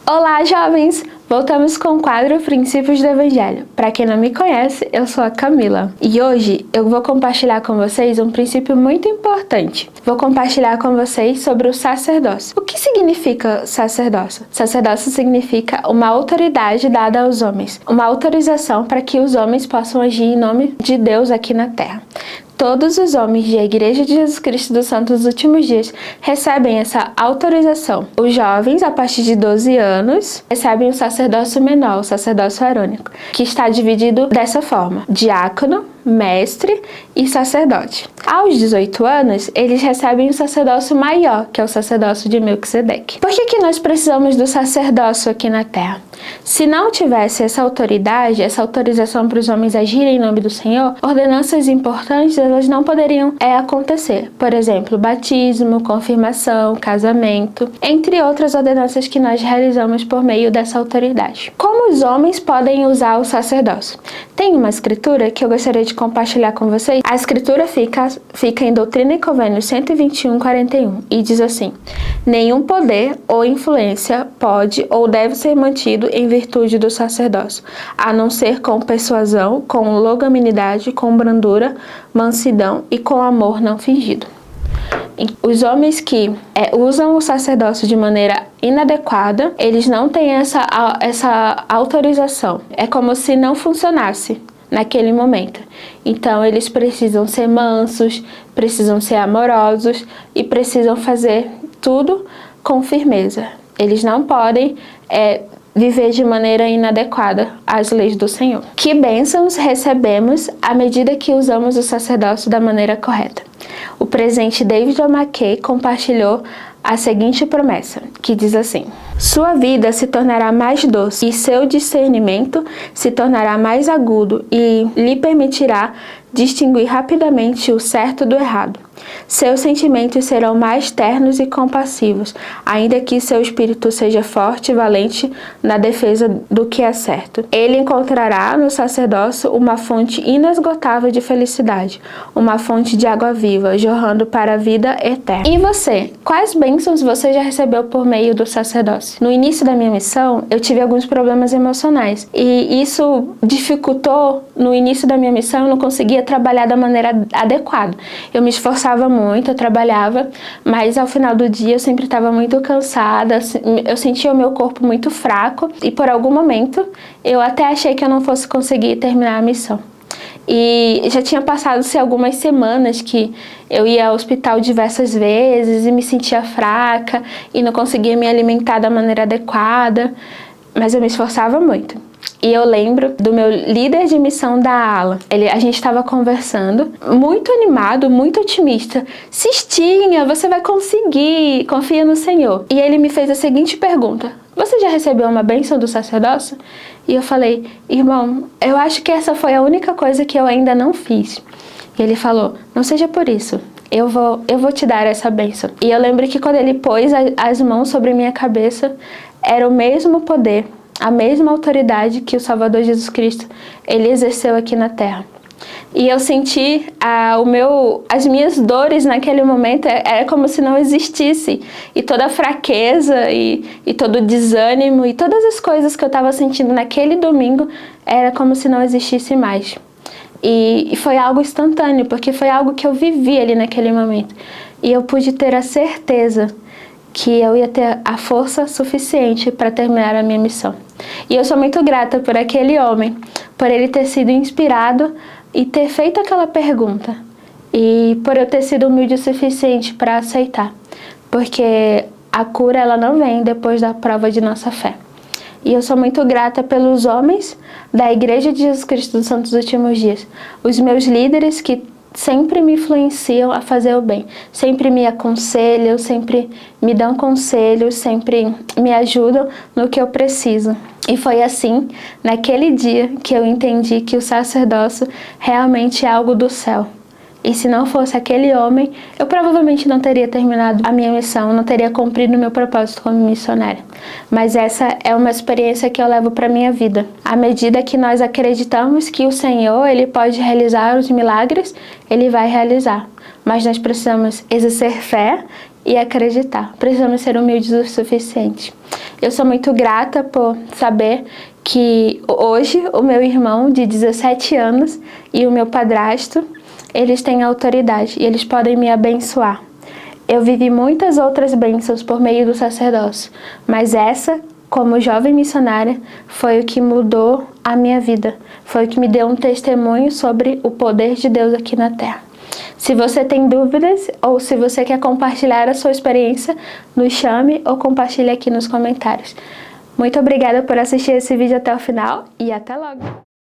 Olá, jovens! Voltamos com o quadro Princípios do Evangelho. Para quem não me conhece, eu sou a Camila. E hoje eu vou compartilhar com vocês um princípio muito importante. Vou compartilhar com vocês sobre o sacerdócio. O que significa sacerdócio? Sacerdócio significa uma autoridade dada aos homens. Uma autorização para que os homens possam agir em nome de Deus aqui na Terra. Todos os homens da Igreja de Jesus Cristo dos Santos dos Últimos Dias recebem essa autorização. Os jovens, a partir de 12 anos, recebem o sacerdócio menor, o sacerdócio arônico, que está dividido dessa forma: diácono, mestre e sacerdote. Aos 18 anos, eles recebem o sacerdócio maior, que é o sacerdócio de Melquisedeque. Por que nós precisamos do sacerdócio aqui na Terra? Se não tivesse essa autoridade, essa autorização para os homens agirem em nome do Senhor, ordenanças importantes elas não poderiam acontecer. Por exemplo, batismo, confirmação, casamento, entre outras ordenanças que nós realizamos por meio dessa autoridade. Como os homens podem usar o sacerdócio? Tem uma escritura que eu gostaria de compartilhar com vocês. A escritura fica em Doutrina e Convênios 121:41 e diz assim: nenhum poder ou influência pode ou deve ser mantido em virtude do sacerdócio, a não ser com persuasão, com longanimidade, com brandura, mansidão e com amor não fingido. Os homens que usam o sacerdócio de maneira inadequada, eles não têm essa autorização. É como se não funcionasse naquele momento. Então, eles precisam ser mansos, precisam ser amorosos e precisam fazer tudo com firmeza. Eles não podem viver de maneira inadequada às leis do Senhor. Que bênçãos recebemos à medida que usamos o sacerdócio da maneira correta? O presidente David O. McKay compartilhou a seguinte promessa, que diz assim: sua vida se tornará mais doce e seu discernimento se tornará mais agudo e lhe permitirá distinguir rapidamente o certo do errado. Seus sentimentos serão mais ternos e compassivos, ainda que seu espírito seja forte e valente na defesa do que é certo. Ele encontrará no sacerdócio uma fonte inesgotável de felicidade, uma fonte de água viva, jorrando para a vida eterna. E você? Quais bênçãos você já recebeu por meio do sacerdócio? No início da minha missão, eu tive alguns problemas emocionais, e isso dificultou. No início da minha missão, eu não conseguia trabalhar da maneira adequada. Eu me esforçava muito, eu trabalhava, mas ao final do dia eu sempre estava muito cansada, eu sentia o meu corpo muito fraco e por algum momento eu até achei que eu não fosse conseguir terminar a missão. E já tinha passado-se algumas semanas que eu ia ao hospital diversas vezes e me sentia fraca e não conseguia me alimentar da maneira adequada, mas eu me esforçava muito. E eu lembro do meu líder de missão da ala. A gente estava conversando, muito animado, muito otimista. Cistinha, você vai conseguir, confia no Senhor. E ele me fez a seguinte pergunta: você já recebeu uma bênção do sacerdócio? E eu falei: irmão, eu acho que essa foi a única coisa que eu ainda não fiz. E ele falou: não seja por isso. Eu vou te dar essa bênção. E eu lembro que quando ele pôs as mãos sobre minha cabeça, era o mesmo poder, a mesma autoridade que o Salvador Jesus Cristo, ele exerceu aqui na Terra. E eu senti as minhas dores naquele momento, era como se não existisse. E toda a fraqueza e todo o desânimo e todas as coisas que eu estava sentindo naquele domingo, era como se não existisse mais. E foi algo instantâneo, porque foi algo que eu vivi ali naquele momento. E eu pude ter a certeza que eu ia ter a força suficiente para terminar a minha missão. E eu sou muito grata por aquele homem, por ele ter sido inspirado e ter feito aquela pergunta. E por eu ter sido humilde o suficiente para aceitar. Porque a cura ela não vem depois da prova de nossa fé. E eu sou muito grata pelos homens da Igreja de Jesus Cristo dos Santos dos Últimos Dias. Os meus líderes que sempre me influenciam a fazer o bem, sempre me aconselham, sempre me dão conselhos, sempre me ajudam no que eu preciso. E foi assim, naquele dia, que eu entendi que o sacerdócio realmente é algo do céu. E se não fosse aquele homem, eu provavelmente não teria terminado a minha missão, não teria cumprido o meu propósito como missionária. Mas essa é uma experiência que eu levo para a minha vida. À medida que nós acreditamos que o Senhor, Ele pode realizar os milagres, Ele vai realizar. Mas nós precisamos exercer fé e acreditar. Precisamos ser humildes o suficiente. Eu sou muito grata por saber que hoje o meu irmão de 17 anos e o meu padrasto, eles têm autoridade e eles podem me abençoar. Eu vivi muitas outras bênçãos por meio do sacerdócio, mas essa, como jovem missionária, foi o que mudou a minha vida. Foi o que me deu um testemunho sobre o poder de Deus aqui na Terra. Se você tem dúvidas ou se você quer compartilhar a sua experiência, nos chame ou compartilhe aqui nos comentários. Muito obrigada por assistir esse vídeo até o final e até logo!